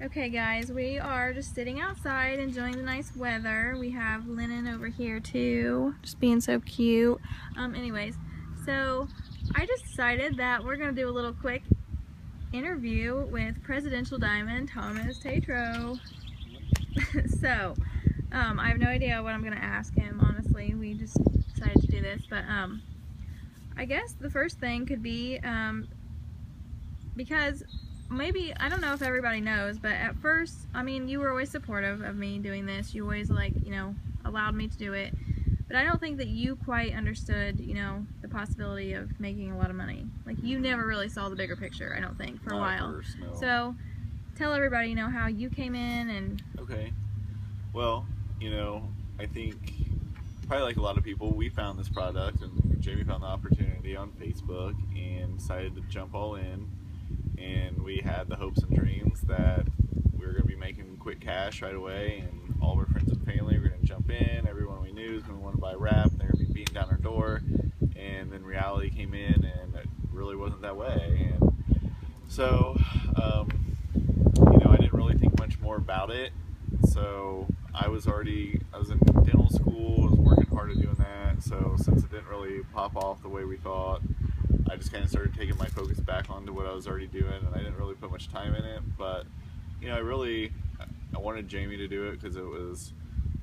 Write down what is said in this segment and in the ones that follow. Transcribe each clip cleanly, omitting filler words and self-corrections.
Okay guys, we are just sitting outside enjoying the nice weather. We have Lennon over here too, just being so cute. Anyways, so I just decided that we're gonna do a little quick interview with Presidential Diamond Thomas Tetrault. So, I have no idea what I'm gonna ask him, honestly. We just decided to do this, but I guess the first thing could be, because maybe, I don't know if everybody knows, but at first, I mean, you were always supportive of me doing this. You always, like, you know, allowed me to do it. But I don't think that you quite understood, you know, the possibility of making a lot of money. Like, you never really saw the bigger picture, I don't think, for a while. First, no. So, tell everybody, you know, how you came in and... Okay. Well, you know, I think, probably like a lot of people, we found this product, and Jamie found the opportunity on Facebook and decided to jump all in. And we had the hopes and dreams that we were going to be making quick cash right away, and all of our friends and family were going to jump in. Everyone we knew was going to want to buy wrap, and they were going to be beating down our door. And then reality came in, and it really wasn't that way. And so, you know, I didn't really think much more about it. So I was in dental school, I was working hard at doing that. So since it didn't really pop off the way we thought, I just kind of started taking my focus back onto what I was already doing, and I didn't really put much time in it. But, you know, I wanted Jamie to do it because it was,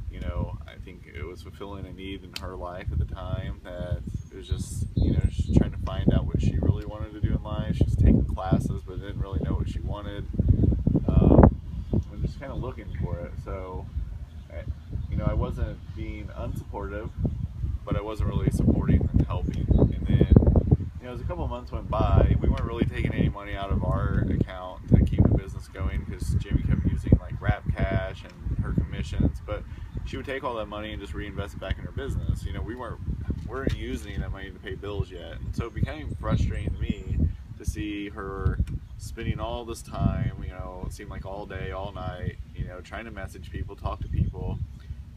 you know, I think it was fulfilling a need in her life at the time, that it was just, you know, just trying to find out what she really wanted to do in life. She was taking classes, but didn't really know what she wanted. And just kind of looking for it. So, you know, I wasn't being unsupportive, but I wasn't really supporting and helping. And then, you know, as a couple of months went by, we weren't really taking any money out of our account to keep the business going, because Jamie kept using like wrap cash and her commissions, but she would take all that money and just reinvest it back in her business. You know, we weren't using that money to pay bills yet. And so it became frustrating to me to see her spending all this time, you know, it seemed like all day, all night, you know, trying to message people, talk to people,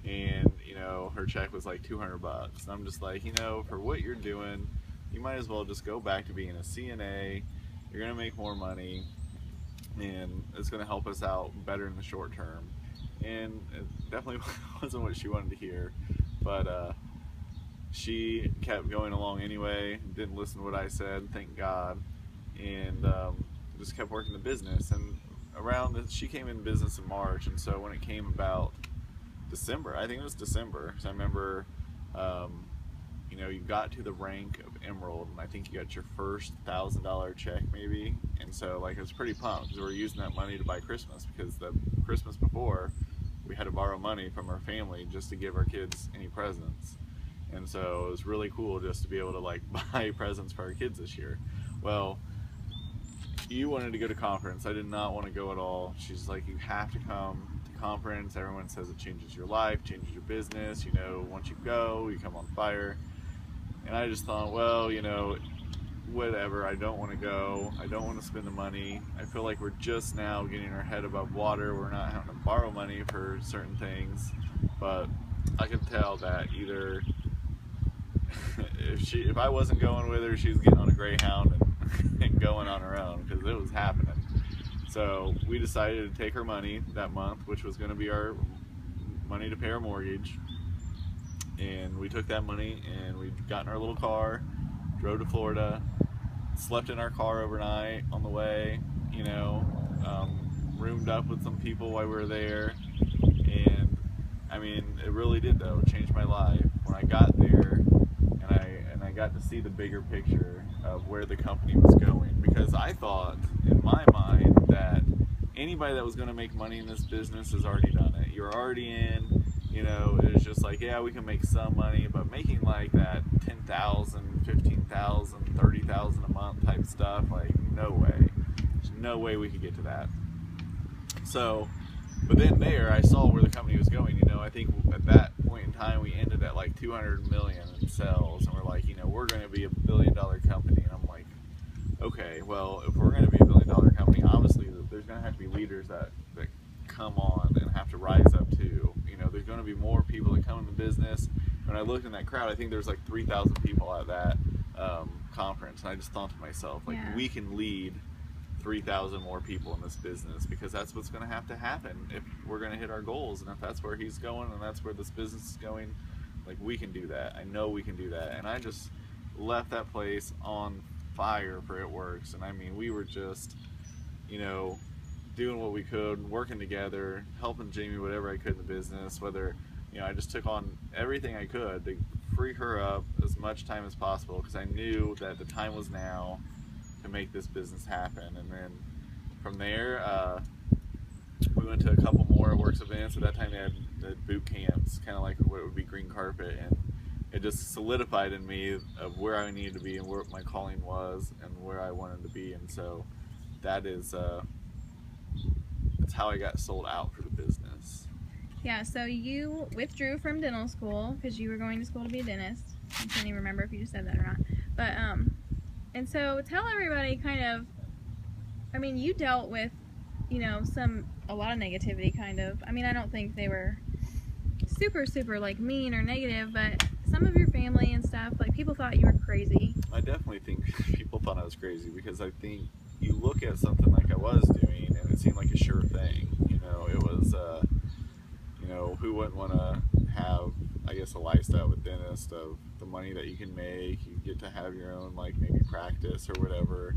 and, you know, her check was like $200. And I'm just like, you know, for what you're doing, you might as well just go back to being a CNA. You're going to make more money, and it's going to help us out better in the short term. And it definitely wasn't what she wanted to hear, but she kept going along anyway, didn't listen to what I said, thank God, and just kept working the business. And she came in business in March, and so when it came about December, I think it was December, because I remember, you know, you got to the rank of Emerald, and I think you got your first $1,000 check maybe, and so like I was pretty pumped, because we were using that money to buy Christmas, because the Christmas before we had to borrow money from our family just to give our kids any presents. And so it was really cool just to be able to like buy presents for our kids this year. Well, you wanted to go to conference. I did not want to go at all. She's like, you have to come to conference. Everyone says it changes your life, changes your business. You know, once you go, you come on fire. And I just thought, well, you know, whatever. I don't want to go. I don't want to spend the money. I feel like we're just now getting our head above water. We're not having to borrow money for certain things. But I could tell that either if I wasn't going with her, she was getting on a Greyhound and going on her own, because it was happening. So we decided to take her money that month, which was going to be our money to pay our mortgage. And we took that money and we got in our little car, drove to Florida, slept in our car overnight on the way, you know, roomed up with some people while we were there. And I mean, it really did though, it changed my life. When I got there, and I got to see the bigger picture of where the company was going, because I thought in my mind that anybody that was going to make money in this business has already done it. You're already in, you know, it was just like, yeah, we can make some money, but making like that $10,000, $15,000, $30,000 a month type stuff, like no way. There's no way we could get to that. So, but then there, I saw where the company was going. You know, I think at that point in time, we ended at like 200 million in sales, and we're like, you know, we're going to be a $1 billion company. And I'm like, okay, well, if we're going to be a $1 billion company, obviously there's going to have to be leaders that come on and have to rise up too. You know, there's going to be more people that come in the business. When I looked in that crowd, I think there's like 3,000 people at that conference, and I just thought to myself, like, yeah, we can lead 3,000 more people in this business, because that's what's going to have to happen if we're going to hit our goals. And if that's where he's going and that's where this business is going, like, we can do that. I know we can do that. And I just left that place on fire for It Works. And I mean, we were just, you know, doing what we could, working together, helping Jamie whatever I could in the business, whether, you know, I just took on everything I could to free her up as much time as possible, because I knew that the time was now to make this business happen. And then from there, we went to a couple more Works events. At that time, they had the boot camps, kind of like what would be green carpet, and it just solidified in me of where I needed to be and where my calling was and where I wanted to be. And so that is that's how I got sold out for the business. Yeah, so you withdrew from dental school because you were going to school to be a dentist. I can't even remember if you just said that or not. But and so tell everybody kind of, I mean, you dealt with, you know, a lot of negativity kind of. I mean, I don't think they were super like mean or negative, but some of your family and stuff, like, people thought you were crazy. I definitely think people thought I was crazy, because I think you look at something like I was doing and it seemed like a sure thing. You know, it was, you know, who wouldn't want to have, I guess, a lifestyle with dentist of the money that you can make, you get to have your own, like, maybe practice or whatever,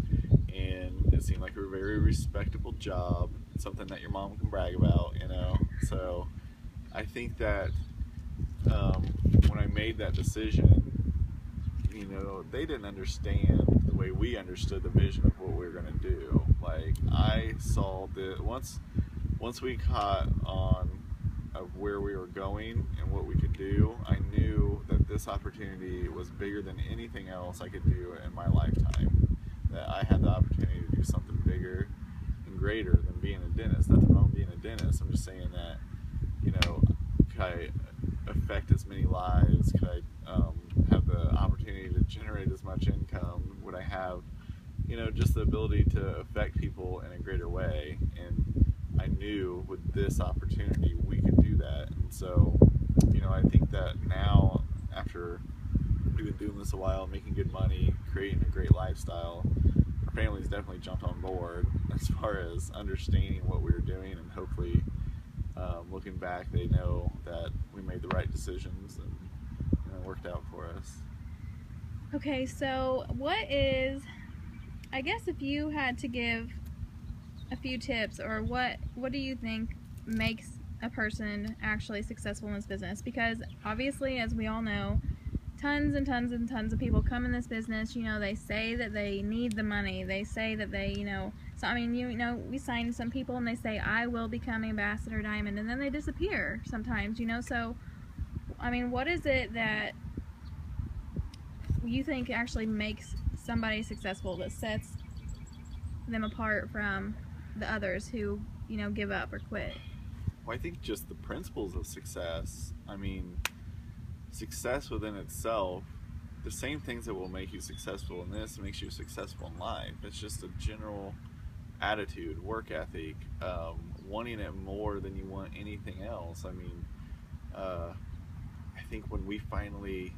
and it seemed like a very respectable job, something that your mom can brag about, you know. So I think that when I made that decision, you know, they didn't understand the way we understood the vision of what we were going to do. Like, I saw that once we caught on of where we were going and what we could do, I knew that this opportunity was bigger than anything else I could do in my lifetime. That I had the opportunity to do something bigger and greater than being a dentist. Nothing wrong with being a dentist. I'm just saying that, you know, could I affect as many lives? Could I have the opportunity to generate as much income? Would I have, you know, just the ability to affect people in a greater way? And I knew with this opportunity we could do that. And so, you know, I think that now, after we've been doing this a while, making good money, creating a great lifestyle, our family's definitely jumped on board as far as understanding what we were doing, and hopefully looking back, they know that we made the right decisions and, you know, worked out for us. Okay, so what is, I guess, if you had to give a few tips, or what do you think makes a person actually successful in this business? Because obviously, as we all know, tons and tons and tons of people come in this business, you know, they say that they need the money, they say that they, you know, so I mean, you know, we sign some people and they say, I will become Ambassador Diamond, and then they disappear sometimes, you know. So I mean, what is it that you think actually makes somebody successful, that sets them apart from the others who, you know, give up or quit? Well, I think just the principles of success. I mean, success within itself, the same things that will make you successful in this makes you successful in life. It's just a general attitude, work ethic, wanting it more than you want anything else. I mean, I think when we finally,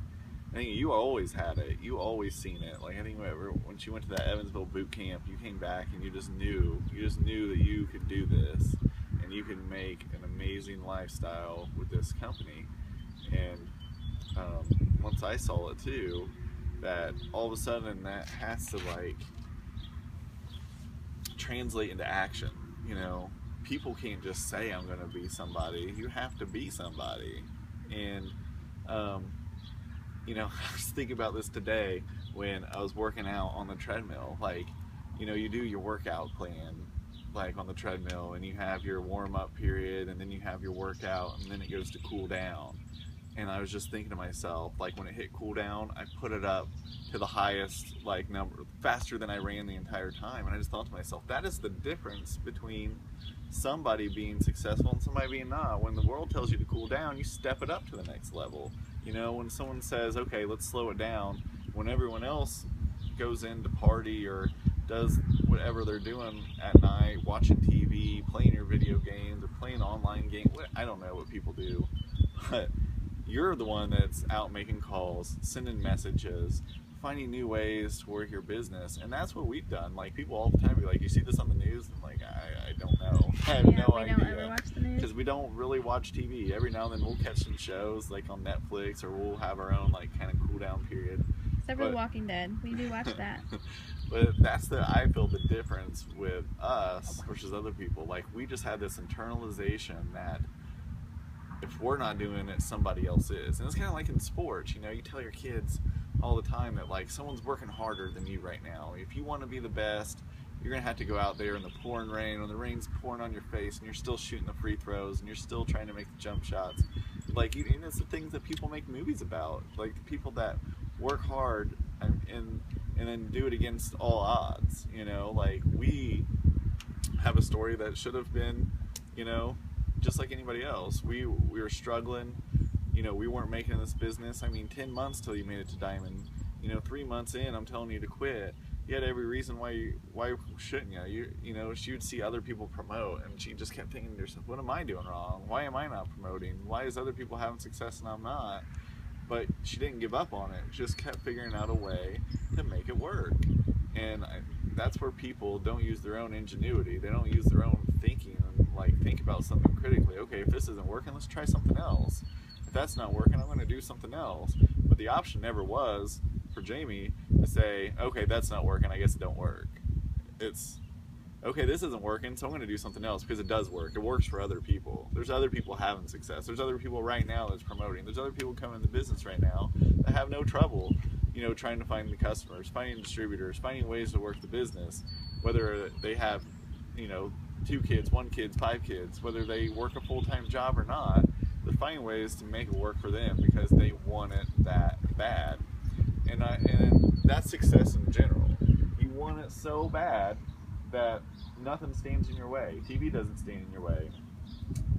I think you always had it, you always seen it. Like, I think when you went to that Evansville boot camp, you came back and you just knew that you could do this and you could make an amazing lifestyle with this company. And once I saw it too, that all of a sudden that has to, like, translate into action. You know, people can't just say I'm gonna be somebody. You have to be somebody. And you know, I was thinking about this today when I was working out on the treadmill. Like, you know, you do your workout plan, like, on the treadmill, and you have your warm-up period, and then you have your workout, and then it goes to cool down. And I was just thinking to myself, like, when it hit cool down, I put it up to the highest, like, number, faster than I ran the entire time. And I just thought to myself, that is the difference between somebody being successful and somebody being not. When the world tells you to cool down, you step it up to the next level. You know, when someone says, okay, let's slow it down, when everyone else goes in to party or does whatever they're doing at night, watching TV, playing your video games, or playing online games, I don't know what people do, but you're the one that's out making calls, sending messages, finding new ways to work your business, and that's what we've done. Like, people all the time be like, you see this on the news? And like, I don't know. I have no idea. We don't ever watch the news. Because we don't really watch TV. Every now and then we'll catch some shows like on Netflix, or we'll have our own like kind of cool down period. Except for The Walking Dead. We do watch that. But that's I feel the difference with us versus other people. Like, we just had this internalization that if we're not doing it, somebody else is. And it's kind of like in sports, you know, you tell your kids all the time that like someone's working harder than you right now. If you want to be the best, you're going to have to go out there in the pouring rain, when the rain's pouring on your face and you're still shooting the free throws and you're still trying to make the jump shots. Like, and it's the things that people make movies about. Like, the people that work hard and then do it against all odds, you know. Like, we have a story that should have been, you know, just like anybody else. We were struggling, you know, we weren't making this business. I mean, 10 months till you made it to Diamond. You know, 3 months in, I'm telling you to quit. You had every reason why shouldn't you? You know, she would see other people promote, and she just kept thinking to herself, what am I doing wrong? Why am I not promoting? Why is other people having success and I'm not? But she didn't give up on it. Just kept figuring out a way to make it work. And that's where people don't use their own ingenuity. They don't use their own thinking and like think about something critically. Okay, if this isn't working, let's try something else. If that's not working, I'm going to do something else. But the option never was for Jamie to say, okay, that's not working, I guess it don't work. It's, okay, this isn't working, so I'm going to do something else, because it does work. It works for other people. There's other people having success. There's other people right now that's promoting. There's other people coming into business right now that have no trouble, you know, trying to find the customers, finding distributors, finding ways to work the business, whether they have, you know, 2 kids, 1 kid, 5 kids, whether they work a full-time job or not. They're finding ways to make it work for them because they want it that bad. And that's success in general. You want it so bad that nothing stands in your way. TV doesn't stand in your way.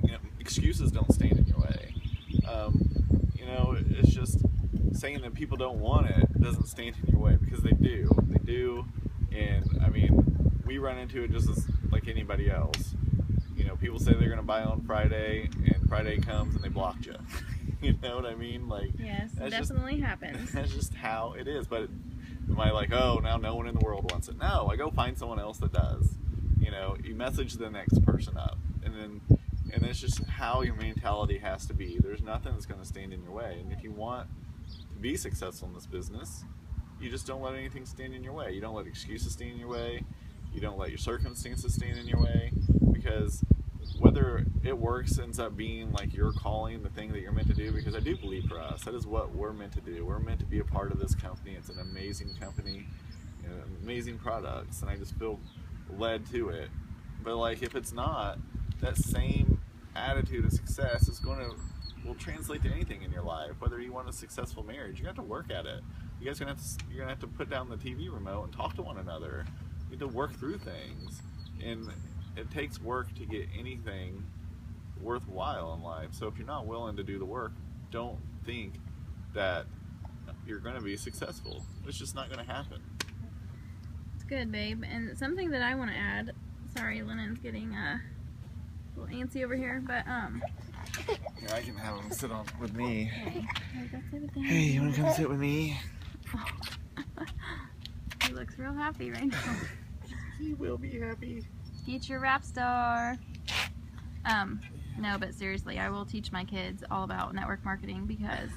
You know, excuses don't stand in your way. You know, it's just saying that people don't want it doesn't stand in your way, because they do. They do. And I mean, we run into it just as like anybody else. You know, people say they're going to buy on Friday, and Friday comes and they blocked you. You know what I mean? Like, yes, it definitely happens. That's just how it is. But am I like, oh, now no one in the world wants it? No, I go find someone else that does. You know, you message the next person up, and it's just how your mentality has to be. There's nothing that's going to stand in your way. And if you want to be successful in this business, you just don't let anything stand in your way. You don't let excuses stand in your way. You don't let your circumstances stand in your way, because whether it works ends up being like your calling, the thing that you're meant to do, because I do believe for us, that is what we're meant to do. We're meant to be a part of this company. It's an amazing company, you know, amazing products, and I just feel led to it. But like, if it's not, that same attitude of success will translate to anything in your life. Whether you want a successful marriage, you have to work at it. You're gonna have to put down the TV remote and talk to one another. You have to work through things, and it takes work to get anything worthwhile in life. So if you're not willing to do the work, don't think that you're going to be successful. It's just not going to happen. It's good, babe. And something that I want to add, sorry, Lennon's getting a little antsy over here, but yeah, I can have him sit on with me. Hey, you want to come sit with me? He looks real happy right now. He will be happy. Future rap star. No, but seriously, I will teach my kids all about network marketing, because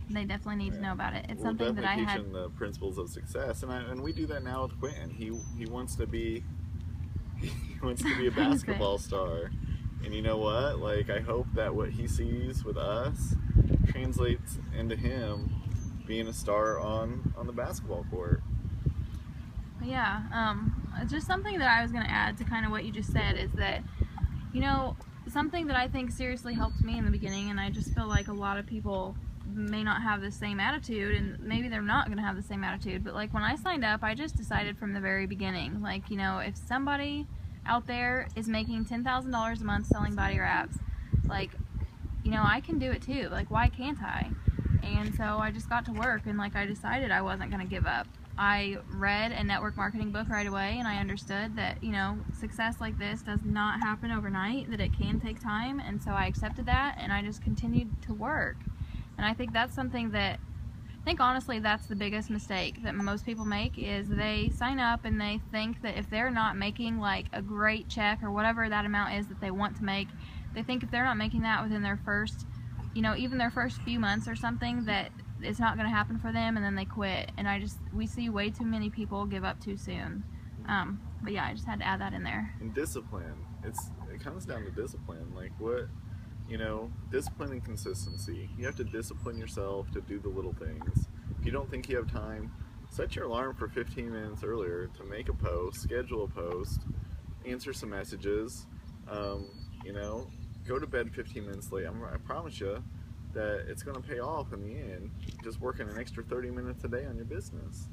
they definitely need to know about it. It's something that I had. Teaching the principles of success, and we do that now with Quentin. He wants to be a basketball star, and you know what? Like, I hope that what he sees with us translates into him being a star on the basketball court. Yeah, it's just something that I was going to add to kind of what you just said, is that, you know, something that I think seriously helped me in the beginning, and I just feel like a lot of people may not have the same attitude, and maybe they're not going to have the same attitude, but like when I signed up, I just decided from the very beginning, like, you know, if somebody out there is making $10,000 a month selling body wraps, like, you know, I can do it too. Like, why can't I? And so I just got to work, and like I decided I wasn't going to give up. I read a network marketing book right away, and I understood that, you know, success like this does not happen overnight, that it can take time, and so I accepted that, and I just continued to work. And I think that's something that think honestly that's the biggest mistake that most people make, is they sign up and they think that if they're not making like a great check or whatever that amount is that they want to make, they think if they're not making that within their first, you know, even their first few months or something, that it's not going to happen for them, and then they quit. And we see way too many people give up too soon. But yeah, I just had to add that in there. And discipline. It comes down to discipline. Like what, you know, discipline and consistency. You have to discipline yourself to do the little things. If you don't think you have time, set your alarm for 15 minutes earlier to make a post, schedule a post, answer some messages, you know, go to bed 15 minutes late. I promise you that it's going to pay off in the end, just working an extra 30 minutes a day on your business,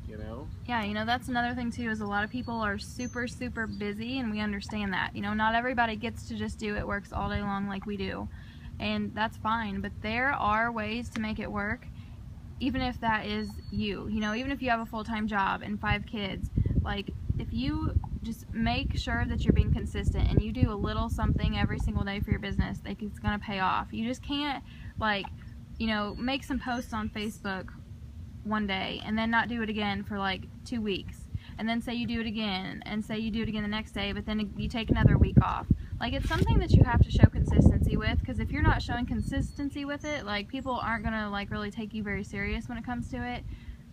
you know? Yeah, you know, that's another thing too, is a lot of people are super, super busy, and we understand that. You know, not everybody gets to just do it, works all day long like we do, and that's fine, but there are ways to make it work, even if that is you. You know, even if you have a full-time job and 5 kids, like, if you just make sure that you're being consistent and you do a little something every single day for your business, like, it's gonna pay off. You just can't, like, you know, make some posts on Facebook one day and then not do it again for like 2 weeks, and then say you do it again and say you do it again the next day, but then you take another week off. Like, it's something that you have to show consistency with, because if you're not showing consistency with it, like, people aren't gonna like really take you very serious when it comes to it.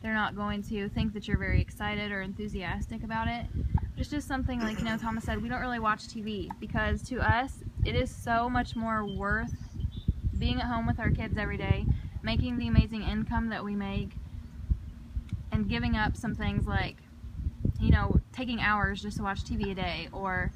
They're not going to think that you're very excited or enthusiastic about it. It's just something, like, you know, Thomas said, we don't really watch TV, because to us it is so much more worth being at home with our kids every day, making the amazing income that we make, and giving up some things like, you know, taking hours just to watch TV a day, or,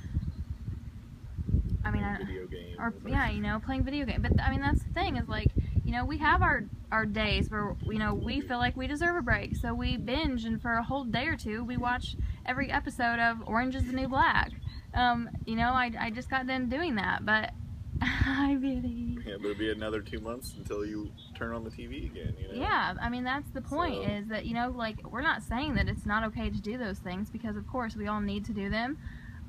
I mean, video games. or yeah, you know, playing video games. But I mean, that's the thing, is like, you know, we have our days where, you know, we feel like we deserve a break, so we binge, and for a whole day or two we watch every episode of Orange is the New Black. You know, I just got done doing that, but I really... Yeah, but it'll be another 2 months until you turn on the TV again, you know? Yeah, I mean, that's the point, is that, you know, like, we're not saying that it's not okay to do those things, because of course we all need to do them,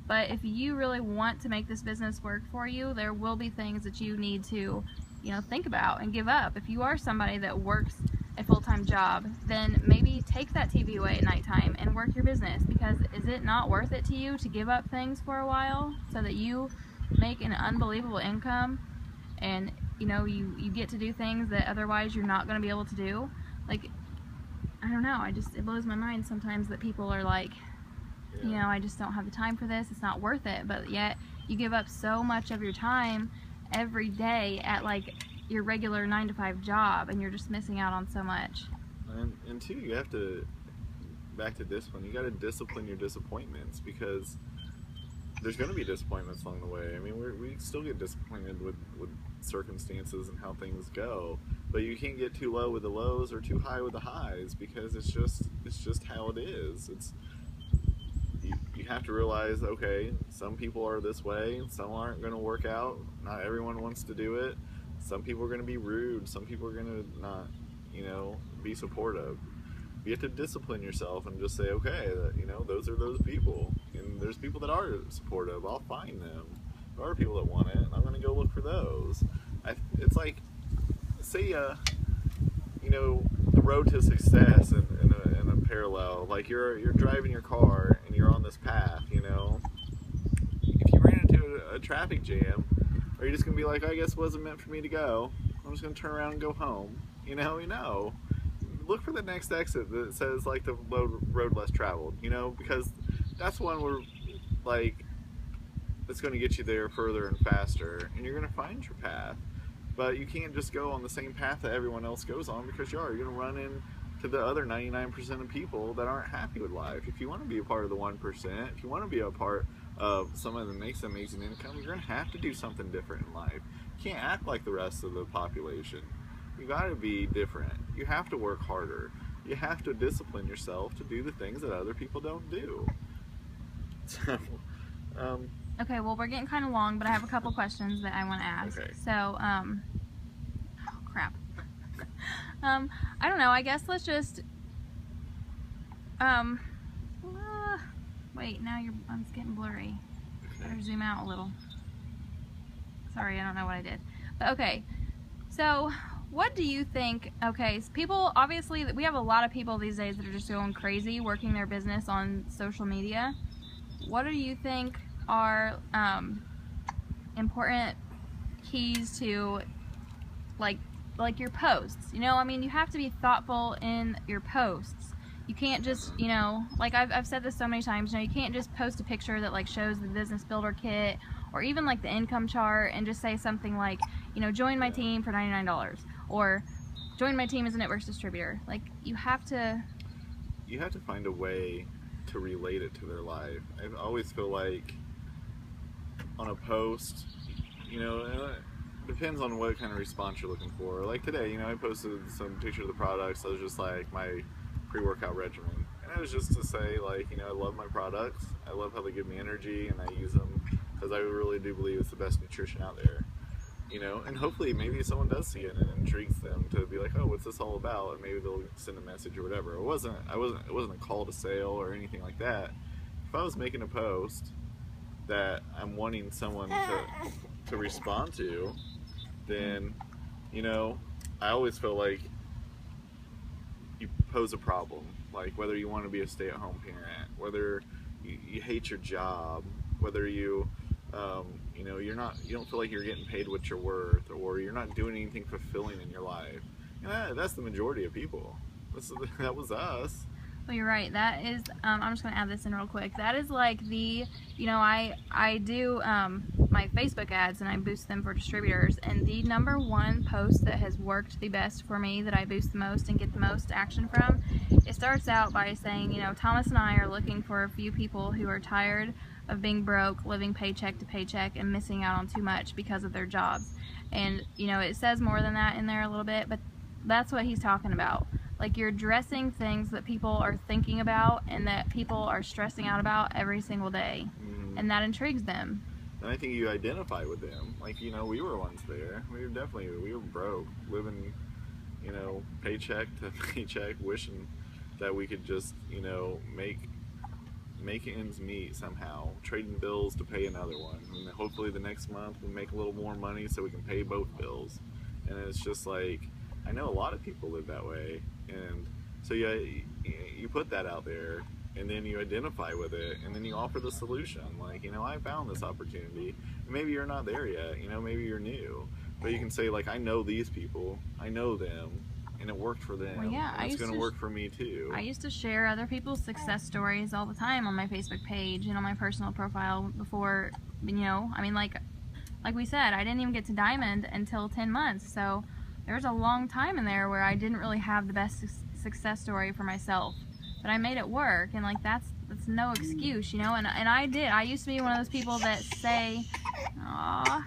but if you really want to make this business work for you, there will be things that you need to, you know, think about and give up. If you are somebody that works a full-time job, then maybe take that TV away at nighttime and work your business, because is it not worth it to you to give up things for a while so that you make an unbelievable income, and, you know, you get to do things that otherwise you're not going to be able to do? Like, I don't know, it blows my mind sometimes that people are like, you know, I just don't have the time for this, it's not worth it, but yet you give up so much of your time every day at like your regular 9-to-5 job, and you're just missing out on so much. And two, you have to, back to discipline, you got to discipline your disappointments, because there's going to be disappointments along the way. I mean, we still get disappointed with circumstances and how things go, but you can't get too low with the lows or too high with the highs, because it's just how it is. You have to realize, okay, some people are this way, some aren't going to work out, not everyone wants to do it, some people are going to be rude, some people are going to not, you know, be supportive. You have to discipline yourself and just say, okay, you know, those are those people, and there's people that are supportive, I'll find them. There are people that want it, and I'm going to go look for those. It's like, say, you know, the road to success in a parallel, like you're driving your car and you're on this path, you know, if you ran into a traffic jam, are you just going to be like, I guess it wasn't meant for me to go, I'm just going to turn around and go home? You know, look for the next exit that says like the road less traveled, you know, because that's one where, like, it's going to get you there further and faster, and you're going to find your path. But you can't just go on the same path that everyone else goes on, because you're going to run into the other 99% of people that aren't happy with life. If you want to be a part of the 1%, if you want to be a part of someone that makes amazing income, you're going to have to do something different in life. You can't act like the rest of the population. You got to be different. You have to work harder. You have to discipline yourself to do the things that other people don't do. So, okay, well, we're getting kind of long, but I have a couple questions that I want to ask. Okay. So, oh, crap. I don't know, I guess let's just, wait, now it's getting blurry. Better zoom out a little. Sorry, I don't know what I did. But okay, so what do you think? Okay, so people, obviously, we have a lot of people these days that are just going crazy working their business on social media. What do you think are important keys to like your posts? You know, I mean, you have to be thoughtful in your posts. You can't just, you know, like I've said this so many times, you know, you can't just post a picture that like shows the business builder kit or even like the income chart and just say something like, you know, join my team for $99 or join my team as a networks distributor. Like, you have to find a way to relate it to their life. I always feel like on a post, you know, it depends on what kind of response you're looking for. Like today, you know, I posted some pictures of the products. I was just like my pre-workout regimen, and it was just to say, like, you know, I love my products, I love how they give me energy, and I use them because I really do believe it's the best nutrition out there, you know. And hopefully maybe someone does see it and it intrigues them to be like, oh, what's this all about, and maybe they'll send a message or whatever. It wasn't a call to sale or anything like that. If I was making a post that I'm wanting someone to respond to, then, you know, I always feel like you pose a problem, like whether you want to be a stay-at-home parent, whether you hate your job, whether you you know, you don't feel like you're getting paid what you're worth, or you're not doing anything fulfilling in your life. And that's the majority of people. That was us. Well, you're right. That is, I'm just going to add this in real quick. That is like the, you know, I do my Facebook ads and I boost them for distributors. And the #1 post that has worked the best for me, that I boost the most and get the most action from, it starts out by saying, you know, Thomas and I are looking for a few people who are tired of being broke, living paycheck to paycheck, and missing out on too much because of their jobs. And, you know, it says more than that in there a little bit, but that's what he's talking about. Like, you're addressing things that people are thinking about and that people are stressing out about every single day. And that intrigues them. And I think you identify with them. Like, you know, we were once there. We were broke, living, you know, paycheck to paycheck, wishing that we could just, you know, make ends meet somehow, trading bills to pay another one. And hopefully the next month we make a little more money so we can pay both bills. And it's just like, I know a lot of people live that way. And so you put that out there, and then you identify with it, and then you offer the solution. Like, you know, I found this opportunity. And maybe you're not there yet, you know, maybe you're new. But you can say, like, I know these people, I know them, and it worked for them. Well, yeah, and it's going to work for me too. I used to share other people's success stories all the time on my Facebook page and on my personal profile before, you know, I mean, like we said, I didn't even get to Diamond until 10 months. So there was a long time in there where I didn't really have the best success story for myself, but I made it work. And like, that's no excuse, you know. And I used to be one of those people that say, aw,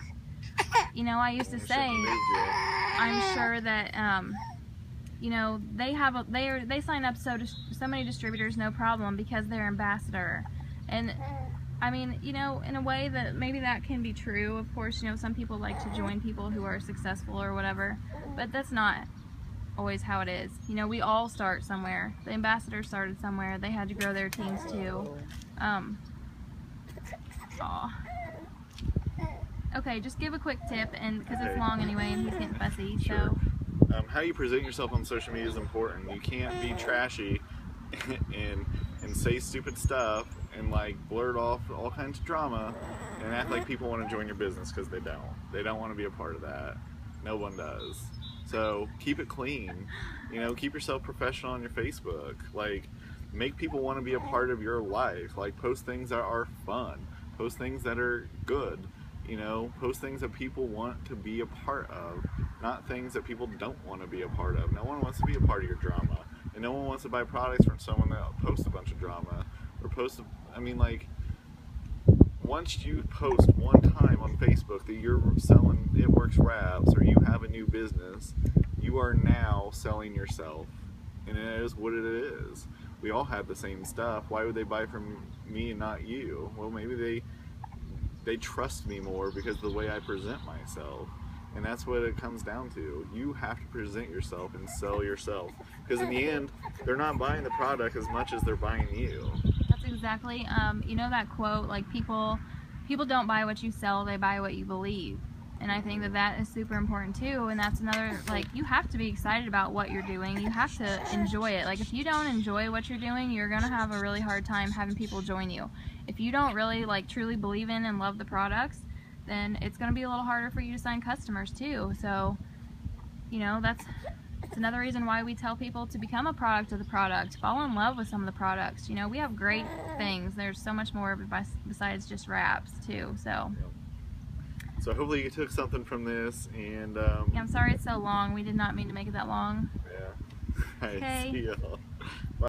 you know, I used to say, I'm sure that you know, they sign up so many distributors, no problem, because they're ambassador. And I mean, you know, in a way that maybe that can be true. Of course, you know, some people like to join people who are successful or whatever, but that's not always how it is. You know, we all start somewhere. The ambassadors started somewhere. They had to grow their teams too. Okay, just give a quick tip, and because it's long anyway, and he's getting fussy. Sure. So how you present yourself on social media is important. You can't be trashy and say stupid stuff and like blurt off all kinds of drama and act like people want to join your business, because they don't. They don't want to be a part of that. No one does. So keep it clean. You know, keep yourself professional on your Facebook. Like, make people want to be a part of your life. Like, post things that are fun. Post things that are good. You know, post things that people want to be a part of, not things that people don't want to be a part of. No one wants to be a part of your drama, and no one wants to buy products from someone that posts a bunch of drama or I mean, like, once you post one time on Facebook that you're selling It Works wraps, or you have a new business, you are now selling yourself, and it is what it is. We all have the same stuff. Why would they buy from me and not you? Well, maybe they trust me more because of the way I present myself. And that's what it comes down to. You have to present yourself and sell yourself, because in the end, they're not buying the product as much as they're buying you. That's exactly, you know that quote, like, people don't buy what you sell, they buy what you believe. And I think that that is super important too, and that's another, like, you have to be excited about what you're doing. You have to enjoy it. Like, if you don't enjoy what you're doing, you're gonna have a really hard time having people join you. If you don't really, like, truly believe in and love the products, then it's gonna be a little harder for you to sign customers too. So, you know, it's another reason why we tell people to become a product of the product. Fall in love with some of the products. You know, we have great things. There's so much more besides just wraps too, so. So hopefully you took something from this, and Yeah, I'm sorry it's so long. We did not mean to make it that long. yeah. All right, Okay. see y'all.